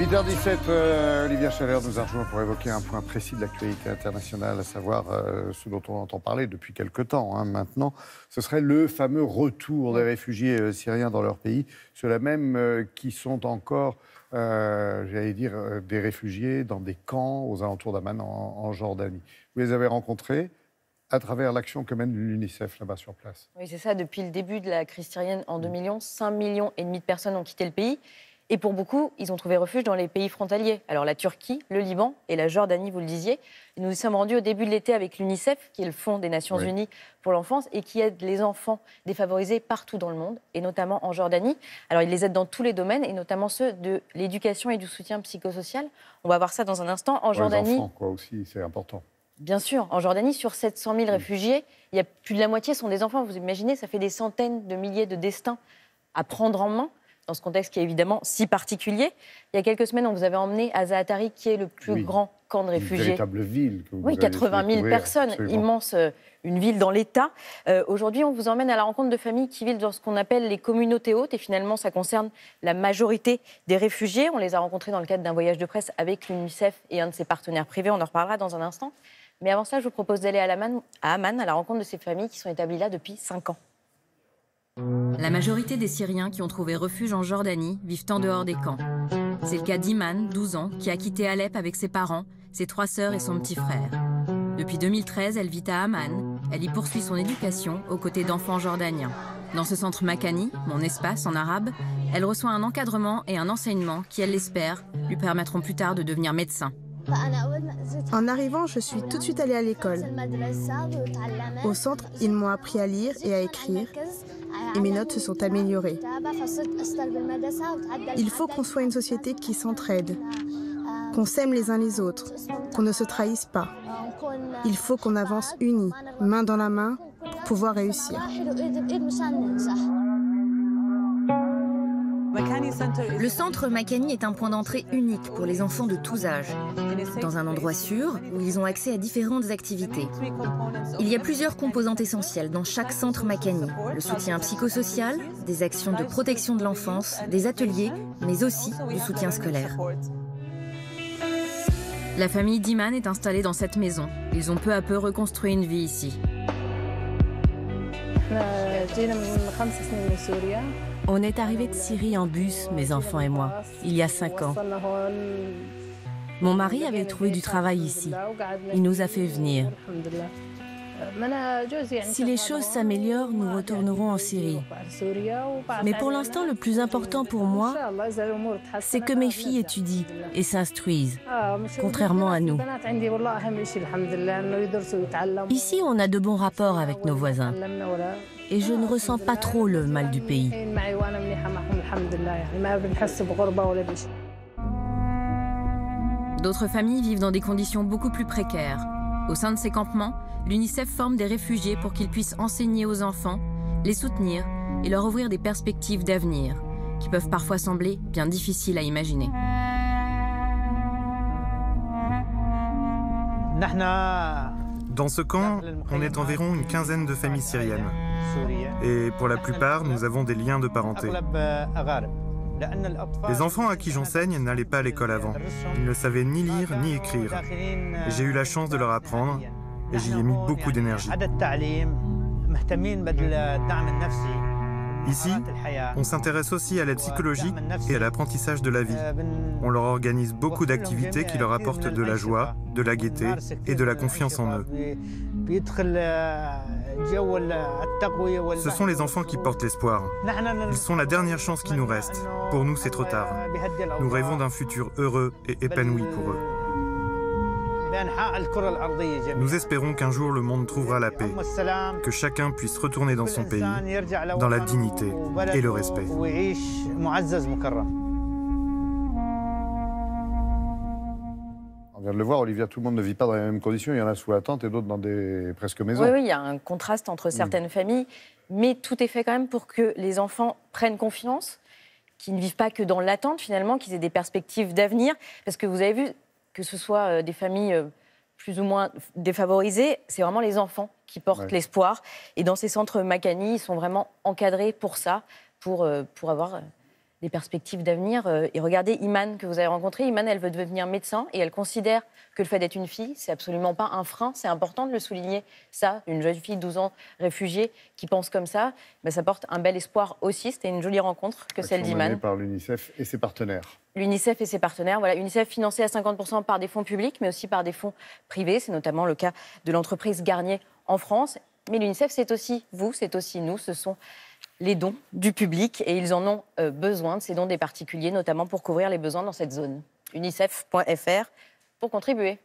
8h17, Olivia Chalère nous a rejoint pour évoquer un point précis de l'actualité internationale, à savoir ce dont on entend parler depuis quelque temps maintenant. Ce serait le fameux retour des réfugiés syriens dans leur pays, ceux-là même qui sont encore, j'allais dire, des réfugiés dans des camps aux alentours d'Amman en Jordanie. Vous les avez rencontrés à travers l'action que mène l'UNICEF là-bas sur place. Oui, c'est ça. Depuis le début de la crise syrienne en 2 millions, 5,5 millions de personnes ont quitté le pays. Et pour beaucoup, ils ont trouvé refuge dans les pays frontaliers. Alors la Turquie, le Liban et la Jordanie, vous le disiez. Et nous nous sommes rendus au début de l'été avec l'UNICEF, qui est le Fonds des Nations Unies pour l'enfance et qui aide les enfants défavorisés partout dans le monde, et notamment en Jordanie. Alors ils les aident dans tous les domaines, et notamment ceux de l'éducation et du soutien psychosocial. On va voir ça dans un instant. En Jordanie, les enfants, quoi, aussi, c'est important. Bien sûr, en Jordanie, sur 700 000 réfugiés, il y a plus de la moitié sont des enfants. Vous imaginez, ça fait des centaines de milliers de destins à prendre en main, dans ce contexte qui est évidemment si particulier. Il y a quelques semaines, on vous avait emmené à Zaatari, qui est le plus grand camp de réfugiés. Une véritable ville. Que vous 80 000 personnes, absolument. Immense, une ville dans l'État. Aujourd'hui, on vous emmène à la rencontre de familles qui vivent dans ce qu'on appelle les communautés hautes. Et finalement, ça concerne la majorité des réfugiés. On les a rencontrés dans le cadre d'un voyage de presse avec l'UNICEF et un de ses partenaires privés. On en reparlera dans un instant. Mais avant ça, je vous propose d'aller à Amman, à la rencontre de ces familles qui sont établies là depuis 5 ans. La majorité des Syriens qui ont trouvé refuge en Jordanie vivent en dehors des camps. C'est le cas d'Iman, 12 ans, qui a quitté Alep avec ses parents, ses 3 sœurs et son petit frère. Depuis 2013, elle vit à Amman. Elle y poursuit son éducation aux côtés d'enfants jordaniens. Dans ce centre Makani, mon espace en arabe, elle reçoit un encadrement et un enseignement qui, elle l'espère, lui permettront plus tard de devenir médecin. En arrivant, je suis tout de suite allée à l'école. Au centre, ils m'ont appris à lire et à écrire, et mes notes se sont améliorées. Il faut qu'on soit une société qui s'entraide, qu'on s'aime les uns les autres, qu'on ne se trahisse pas. Il faut qu'on avance unis, main dans la main, pour pouvoir réussir. Le centre Makani est un point d'entrée unique pour les enfants de tous âges. Dans un endroit sûr où ils ont accès à différentes activités. Il y a plusieurs composantes essentielles dans chaque centre Makani. Le soutien psychosocial, des actions de protection de l'enfance, des ateliers, mais aussi du soutien scolaire. La famille d'Iman est installée dans cette maison. Ils ont peu à peu reconstruit une vie ici. On est arrivé de Syrie en bus, mes enfants et moi, il y a 5 ans. Mon mari avait trouvé du travail ici. Il nous a fait venir. Si les choses s'améliorent, nous retournerons en Syrie. Mais pour l'instant, le plus important pour moi, c'est que mes filles étudient et s'instruisent, contrairement à nous. Ici, on a de bons rapports avec nos voisins. Et je ne ressens pas trop le mal du pays. D'autres familles vivent dans des conditions beaucoup plus précaires. Au sein de ces campements, l'UNICEF forme des réfugiés pour qu'ils puissent enseigner aux enfants, les soutenir et leur ouvrir des perspectives d'avenir, qui peuvent parfois sembler bien difficiles à imaginer. Dans ce camp, on est environ une quinzaine de familles syriennes. Et pour la plupart, nous avons des liens de parenté. Les enfants à qui j'enseigne n'allaient pas à l'école avant. Ils ne savaient ni lire ni écrire. Et j'ai eu la chance de leur apprendre et j'y ai mis beaucoup d'énergie. Ici, on s'intéresse aussi à l'aide psychologique et à l'apprentissage de la vie. On leur organise beaucoup d'activités qui leur apportent de la joie, de la gaieté et de la confiance en eux. Ce sont les enfants qui portent l'espoir. Ils sont la dernière chance qui nous reste. Pour nous, c'est trop tard. Nous rêvons d'un futur heureux et épanoui pour eux. Nous espérons qu'un jour le monde trouvera la paix, que chacun puisse retourner dans son pays, dans la dignité et le respect. On vient de le voir, Olivia, tout le monde ne vit pas dans les mêmes conditions. Il y en a sous la tente et d'autres dans des presque maisons. Oui, il y a un contraste entre certaines familles, mais tout est fait quand même pour que les enfants prennent confiance, qu'ils ne vivent pas que dans l'attente finalement, qu'ils aient des perspectives d'avenir. Parce que vous avez vu, que ce soit des familles plus ou moins défavorisées, c'est vraiment les enfants qui portent l'espoir. Et dans ces centres Makani, ils sont vraiment encadrés pour ça, pour avoir des perspectives d'avenir. Et regardez Iman, que vous avez rencontré. Iman, elle veut devenir médecin et elle considère que le fait d'être une fille, c'est absolument pas un frein. C'est important de le souligner. Ça, une jeune fille, 12 ans, réfugiée, qui pense comme ça, ben, ça porte un bel espoir aussi. C'était une jolie rencontre que celle d'Iman. Par l'UNICEF et ses partenaires. L'UNICEF et ses partenaires. Voilà, l'UNICEF financé à 50% par des fonds publics, mais aussi par des fonds privés. C'est notamment le cas de l'entreprise Garnier en France. Mais l'UNICEF, c'est aussi vous, c'est aussi nous. Ce sont les dons du public et ils en ont besoin de ces dons des particuliers, notamment pour couvrir les besoins dans cette zone. unicef.fr pour contribuer.